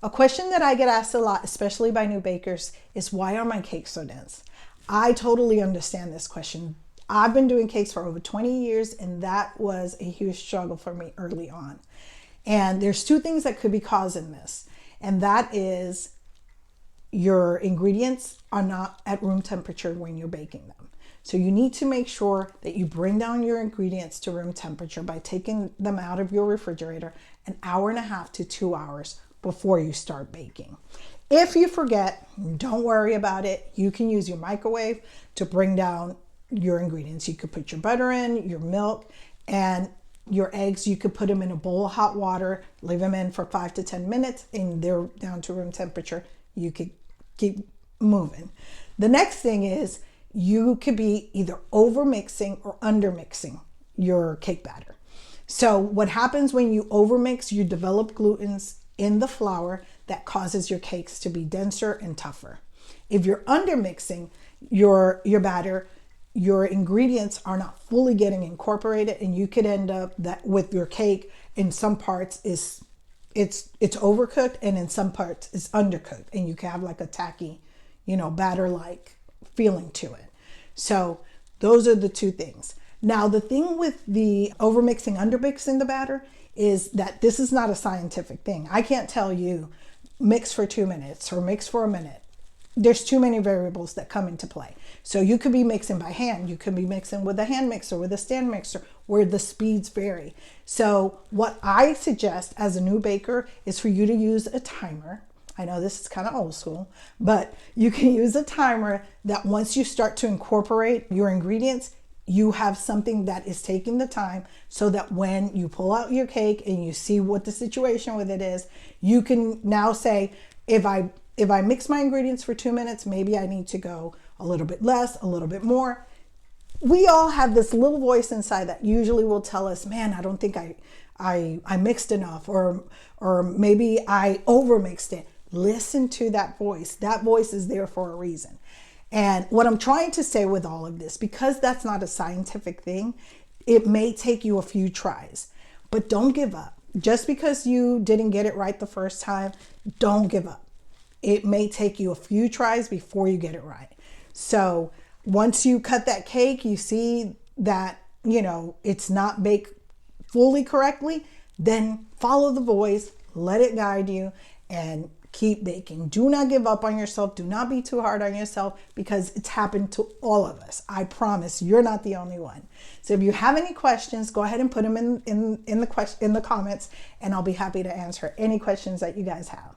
A question that I get asked a lot, especially by new bakers, is why are my cakes so dense? I totally understand this question. I've been doing cakes for over 20 years, and that was a huge struggle for me early on. And there's two things that could be causing this, and that is your ingredients are not at room temperature when you're baking them. So you need to make sure that you bring down your ingredients to room temperature by taking them out of your refrigerator an hour and a half to 2 hours before you start baking. If you forget, don't worry about it. You can use your microwave to bring down your ingredients. You could put your butter in, your milk, and your eggs. You could put them in a bowl of hot water, leave them in for 5 to 10 minutes, and they're down to room temperature. You could keep moving. The next thing is you could be either over mixing or under mixing your cake batter. So what happens when you over mix, you develop glutens in the flour that causes your cakes to be denser and tougher. If you're under mixing your batter, your ingredients are not fully getting incorporated, and you could end up that with your cake in some parts is it's overcooked, and in some parts it's undercooked, and you can have like a tacky, batter like feeling to it. So those are the two things. Now the thing with the overmixing, undermixing the batter is that this is not a scientific thing. I can't tell you mix for 2 minutes or mix for a minute. There's too many variables that come into play. So you could be mixing by hand. You could be mixing with a hand mixer, with a stand mixer, where the speeds vary. So what I suggest as a new baker is for you to use a timer. I know this is kind of old school, but you can use a timer that once you start to incorporate your ingredients, you have something that is taking the time, so that when you pull out your cake and you see what the situation with it is, you can now say, if I mix my ingredients for 2 minutes, maybe I need to go a little bit less, a little bit more. We all have this little voice inside that usually will tell us, man, I don't think I mixed enough, or maybe I overmixed it. Listen to that voice. That voice is there for a reason. And what I'm trying to say with all of this, because that's not a scientific thing, it may take you a few tries, but don't give up. Just because you didn't get it right the first time, don't give up. It may take you a few tries before you get it right. So once you cut that cake, you see that, it's not baked fully correctly, then follow the voice, let it guide you, and keep baking. Do not give up on yourself. Do not be too hard on yourself, because it's happened to all of us. I promise you're not the only one. So if you have any questions, go ahead and put them in the comments, and I'll be happy to answer any questions that you guys have.